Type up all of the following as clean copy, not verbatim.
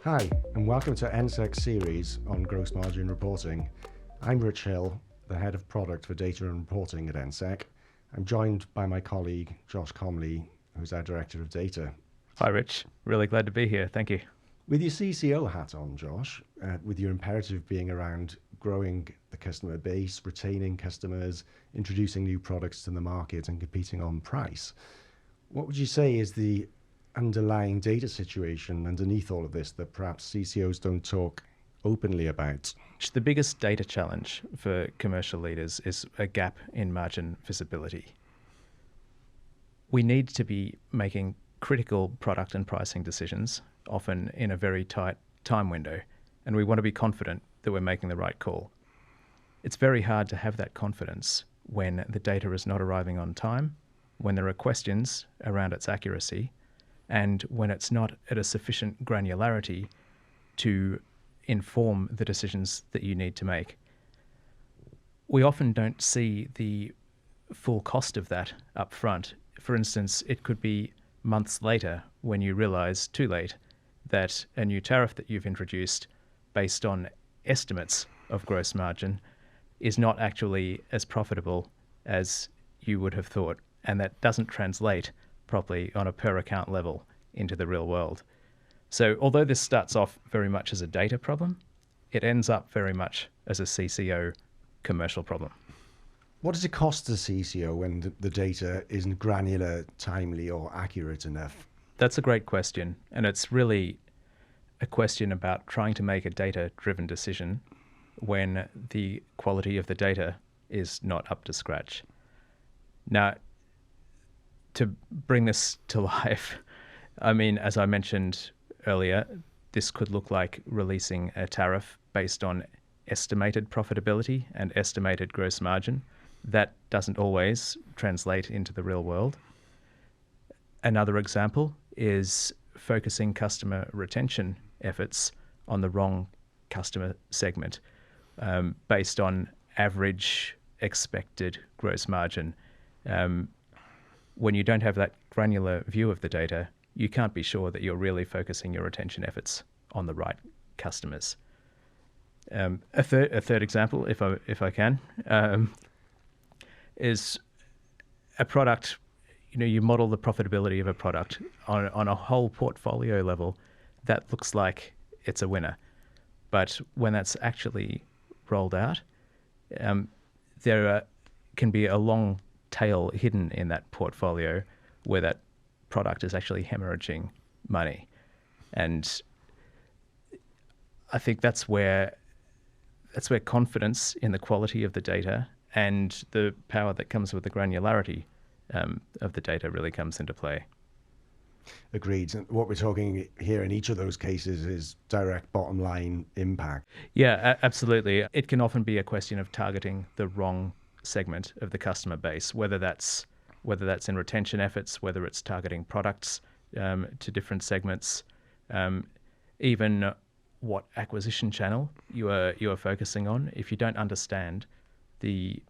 Hi, and welcome to NSEC's series on gross margin reporting. I'm Rich Hill, the head of product for data and reporting at NSEC. I'm joined by my colleague, Josh Comley, who's our director of data. Hi, Rich. Really glad to be here. Thank you. With your CCO hat on, Josh, with your imperative being around growing the customer base, retaining customers, introducing new products to the market, and competing on price, what would you say is the underlying data situation underneath all of this that perhaps CCOs don't talk openly about? The biggest data challenge for commercial leaders is a gap in margin visibility. We need to be making critical product and pricing decisions, often in a very tight time window, and we want to be confident that we're making the right call. It's very hard to have that confidence when the data is not arriving on time, when there are questions around its accuracy, and when it's not at a sufficient granularity to inform the decisions that you need to make. We often don't see the full cost of that up front. For instance, it could be months later when you realize too late that a new tariff that you've introduced based on estimates of gross margin is not actually as profitable as you would have thought, and that doesn't translate properly on a per account level into the real world. So although this starts off very much as a data problem, it ends up very much as a CCO commercial problem. What does it cost the CCO when the data isn't granular, timely, or accurate enough? That's a great question, and it's really a question about trying to make a data-driven decision when the quality of the data is not up to scratch. Now, to bring this to life, I mean, as I mentioned earlier, this could look like releasing a tariff based on estimated profitability and estimated gross margin. That doesn't always translate into the real world. Another example is focusing customer retention efforts on the wrong customer segment based on average expected gross margin. When you don't have that granular view of the data, you can't be sure that you're really focusing your retention efforts on the right customers. A third example, if I can, is a product. You model the profitability of a product on a whole portfolio level. That looks like it's a winner, but when that's actually rolled out, there can be a long tail hidden in that portfolio where that product is actually hemorrhaging money. And I think that's where confidence in the quality of the data and the power that comes with the granularity of the data really comes into play. Agreed. And what we're talking here in each of those cases is direct bottom line impact. Yeah, absolutely. It can often be a question of targeting the wrong segment of the customer base, whether that's in retention efforts, whether it's targeting products to different segments, even what acquisition channel you are focusing on. If you don't understand the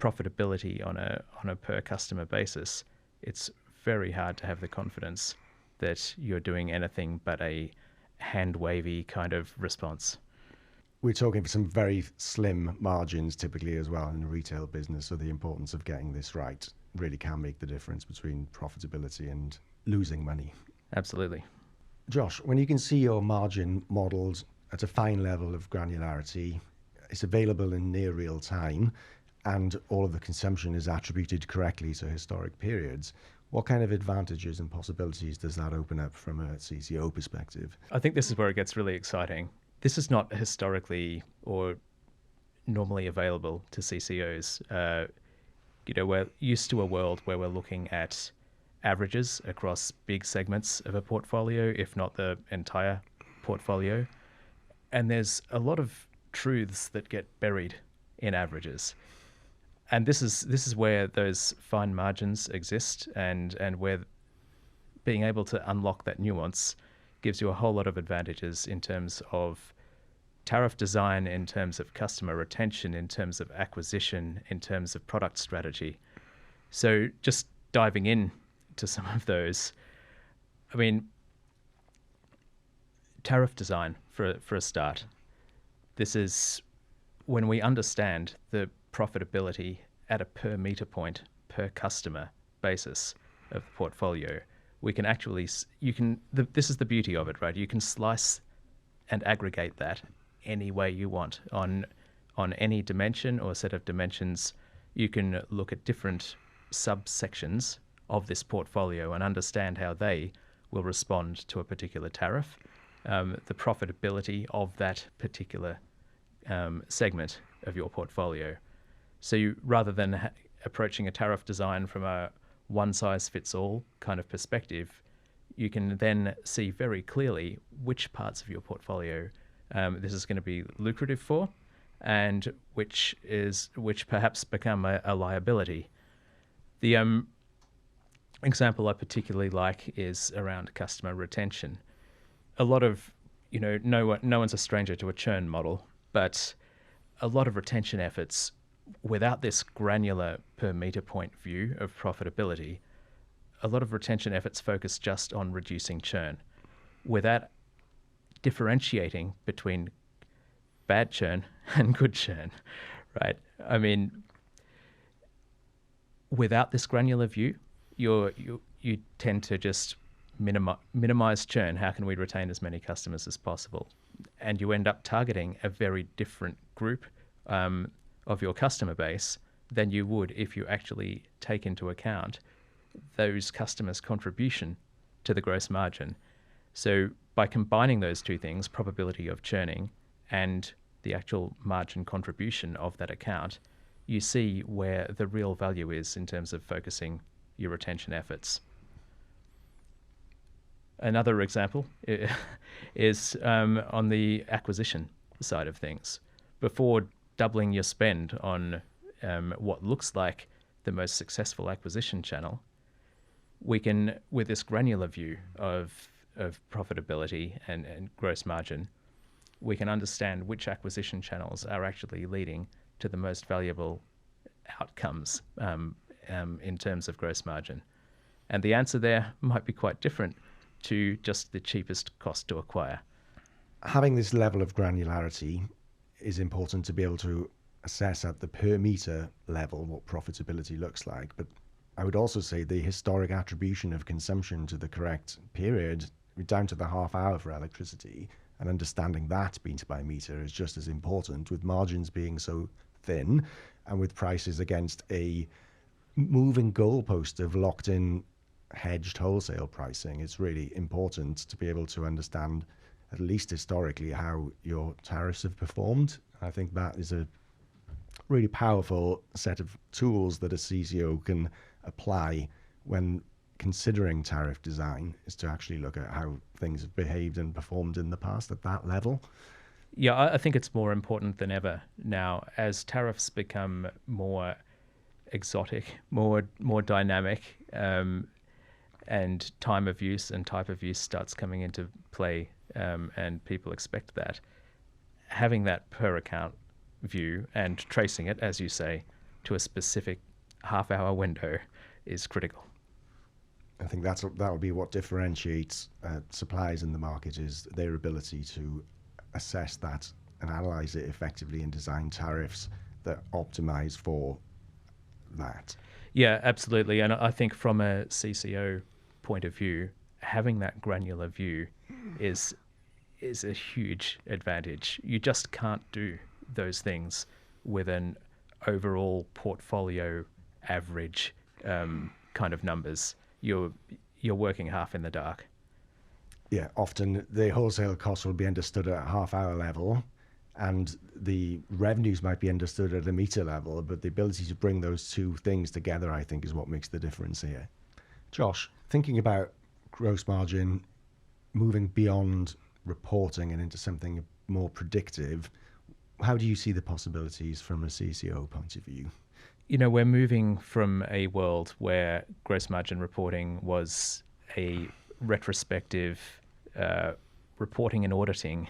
profitability on a per customer basis, it's very hard to have the confidence that you're doing anything but a hand wavy kind of response. We're talking for some very slim margins typically as well in the retail business, so the importance of getting this right really can make the difference between profitability and losing money. Absolutely. Josh, when you can see your margin modeled at a fine level of granularity, it's available in near real time, and all of the consumption is attributed correctly to historic periods, what kind of advantages and possibilities does that open up from a CCO perspective? I think this is where it gets really exciting. This is not historically or normally available to CCOs. We're used to a world where we're looking at averages across big segments of a portfolio, if not the entire portfolio. And there's a lot of truths that get buried in averages. And this is where those fine margins exist, and where being able to unlock that nuance gives you a whole lot of advantages in terms of tariff design, in terms of customer retention, in terms of acquisition, in terms of product strategy. So just diving in to some of those, I mean, Tariff design for a start. This is when we understand the profitability at a per meter point per customer basis of the portfolio. We can actually, this is the beauty of it, right? You can slice and aggregate that any way you want on any dimension or set of dimensions. You can look at different subsections of this portfolio and understand how they will respond to a particular tariff, the profitability of that particular segment of your portfolio. So you, rather than approaching a tariff design from a one-size-fits-all kind of perspective, you can then see very clearly which parts of your portfolio this is going to be lucrative for, and which perhaps become a liability. The example I particularly like is around customer retention. A lot of, no one's a stranger to a churn model, but a lot of retention efforts, without this granular per meter point view of profitability, a lot of retention efforts focus just on reducing churn without differentiating between bad churn and good churn, right? I mean, without this granular view, you tend to just minimize churn. How can we retain as many customers as possible? And you end up targeting a very different group of your customer base than you would if you actually take into account those customers' contribution to the gross margin. So by combining those two things, probability of churning and the actual margin contribution of that account, you see where the real value is in terms of focusing your retention efforts. Another example is on the acquisition side of things. Before doubling your spend on what looks like the most successful acquisition channel, we can, with this granular view of profitability and gross margin, we can understand which acquisition channels are actually leading to the most valuable outcomes in terms of gross margin. And the answer there might be quite different to just the cheapest cost to acquire. Having this level of granularity is important to be able to assess at the per meter level what profitability looks like. But I would also say the historic attribution of consumption to the correct period, down to the half hour for electricity, and understanding that meter by meter is just as important, with margins being so thin and with prices against a moving goalpost of locked in hedged wholesale pricing. It's really important to be able to understand, at least historically, how your tariffs have performed. I think that is a really powerful set of tools that a CCO can apply when considering tariff design, is to actually look at how things have behaved and performed in the past at that level. Yeah, I think it's more important than ever now as tariffs become more exotic, more dynamic, and time of use and type of use starts coming into play, and people expect that. Having that per account view and tracing it, as you say, to a specific half-hour window is critical. I think that will be what differentiates suppliers in the market, is their ability to assess that and analyze it effectively and design tariffs that optimize for that. Yeah, absolutely. And I think from a CCO point of view, having that granular view is a huge advantage. You just can't do those things with an overall portfolio average kind of numbers. You're working half in the dark. Yeah, often the wholesale costs will be understood at a half-hour level, and the revenues might be understood at a meter level, but the ability to bring those two things together, I think, is what makes the difference here. Josh, thinking about gross margin, moving beyond reporting and into something more predictive, how do you see the possibilities from a CCO point of view? We're moving from a world where gross margin reporting was a retrospective reporting and auditing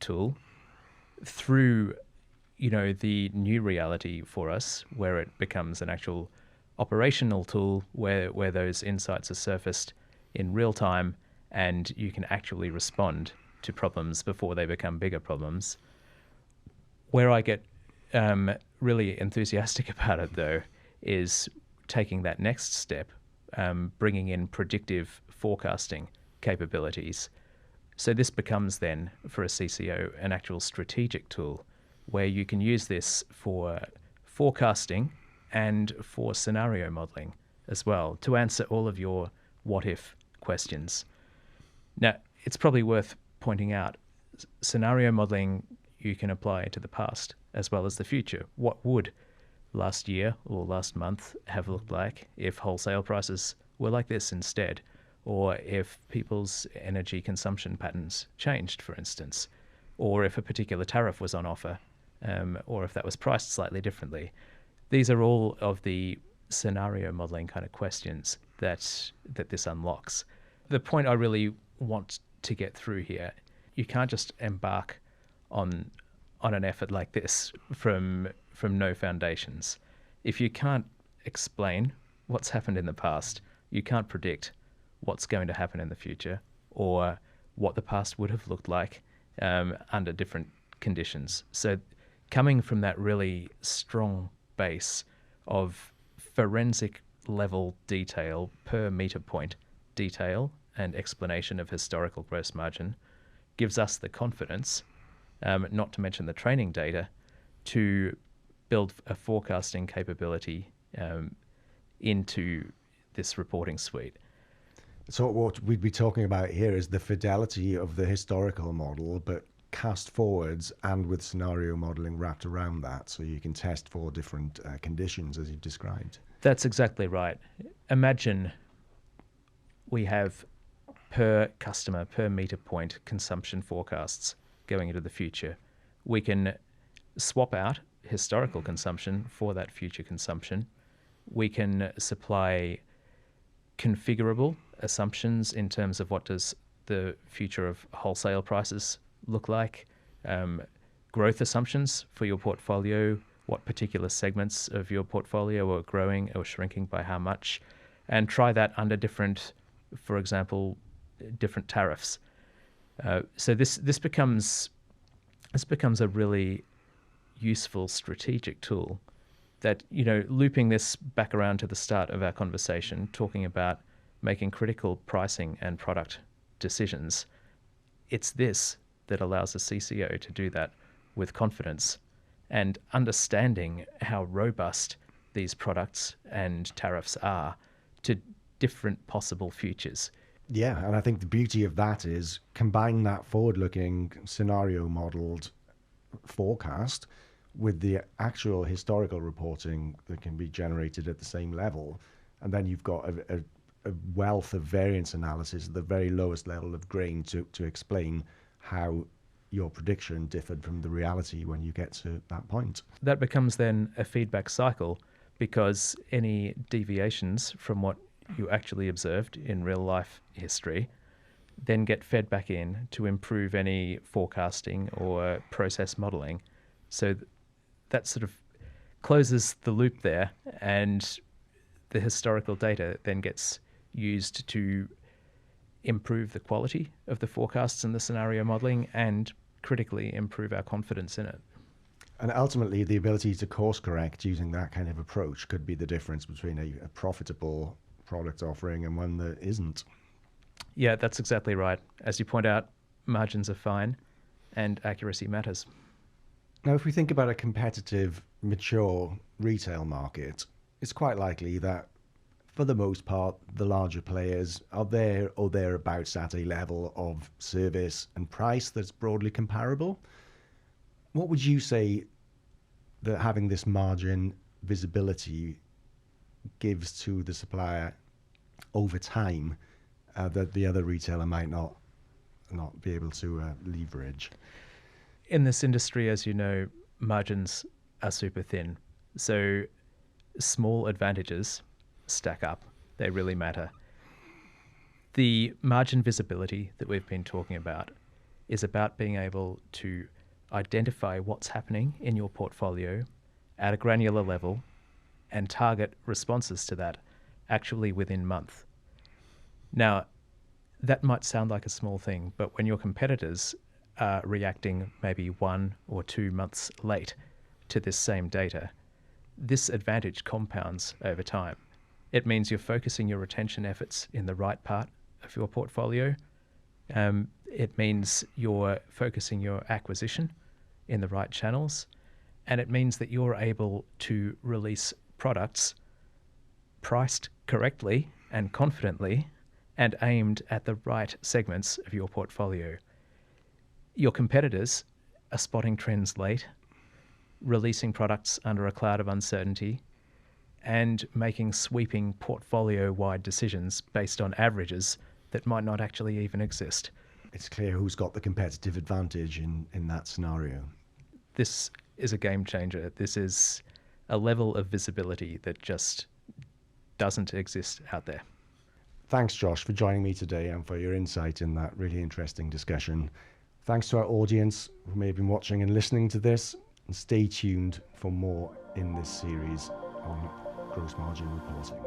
tool through, the new reality for us, where it becomes an actual operational tool where those insights are surfaced in real time and you can actually respond to problems before they become bigger problems. Where I get really enthusiastic about it, though, is taking that next step, bringing in predictive forecasting capabilities. So this becomes then, for a CCO, an actual strategic tool where you can use this for forecasting and for scenario modeling as well, to answer all of your what-if questions. Now, it's probably worth pointing out, scenario modeling you can apply to the past as well as the future. What would last year or last month have looked like if wholesale prices were like this instead? Or if people's energy consumption patterns changed, for instance, or if a particular tariff was on offer, or if that was priced slightly differently. These are all of the scenario modeling kind of questions that this unlocks. The point I really want to get through here, you can't just embark on an effort like this from no foundations. If you can't explain what's happened in the past, you can't predict what's going to happen in the future or what the past would have looked like under different conditions. So coming from that really strong base of forensic level detail per meter point detail and explanation of historical gross margin gives us the confidence, not to mention the training data, to build a forecasting capability into this reporting suite. So what we'd be talking about here is the fidelity of the historical model, but cast forwards and with scenario modeling wrapped around that, so you can test for different conditions as you've described. That's exactly right. Imagine we have per customer, per meter point consumption forecasts going into the future. We can swap out historical consumption for that future consumption. We can supply configurable assumptions in terms of what does the future of wholesale prices look like, growth assumptions for your portfolio, what particular segments of your portfolio are growing or shrinking by how much, and try that under different, for example, different tariffs. So this becomes a really useful strategic tool that, looping this back around to the start of our conversation, talking about making critical pricing and product decisions. It's this that allows a CCO to do that with confidence and understanding how robust these products and tariffs are to different possible futures. Yeah, and I think the beauty of that is combine that forward-looking scenario modeled forecast with the actual historical reporting that can be generated at the same level, and then you've got a wealth of variance analysis at the very lowest level of grain to explain how your prediction differed from the reality when you get to that point. That becomes then a feedback cycle, because any deviations from what you actually observed in real life history then get fed back in to improve any forecasting or process modeling. So that sort of closes the loop there, and the historical data then gets used to improve the quality of the forecasts and the scenario modeling, and critically improve our confidence in it. And ultimately, the ability to course correct using that kind of approach could be the difference between a profitable product offering and one that isn't. Yeah, that's exactly right. As you point out, margins are fine and accuracy matters. Now, if we think about a competitive, mature retail market, it's quite likely that for the most part, the larger players are there or thereabouts at a level of service and price that's broadly comparable. What would you say that having this margin visibility gives to the supplier over time that the other retailer might not be able to leverage? In this industry, as you know, margins are super thin. So small advantages stack up. They really matter. The margin visibility that we've been talking about is about being able to identify what's happening in your portfolio at a granular level and target responses to that actually within month. Now, That might sound like a small thing, but when your competitors are reacting maybe 1 or 2 months late to this same data, this advantage compounds over time. It means you're focusing your retention efforts in the right part of your portfolio. It means you're focusing your acquisition in the right channels. And it means that you're able to release products priced correctly and confidently and aimed at the right segments of your portfolio. Your competitors are spotting trends late, releasing products under a cloud of uncertainty, and making sweeping portfolio-wide decisions based on averages that might not actually even exist. It's clear who's got the competitive advantage in that scenario. This is a game changer. This is a level of visibility that just doesn't exist out there. Thanks, Josh, for joining me today and for your insight in that really interesting discussion. Thanks to our audience who may have been watching and listening to this, and stay tuned for more in this series on gross margin reporting.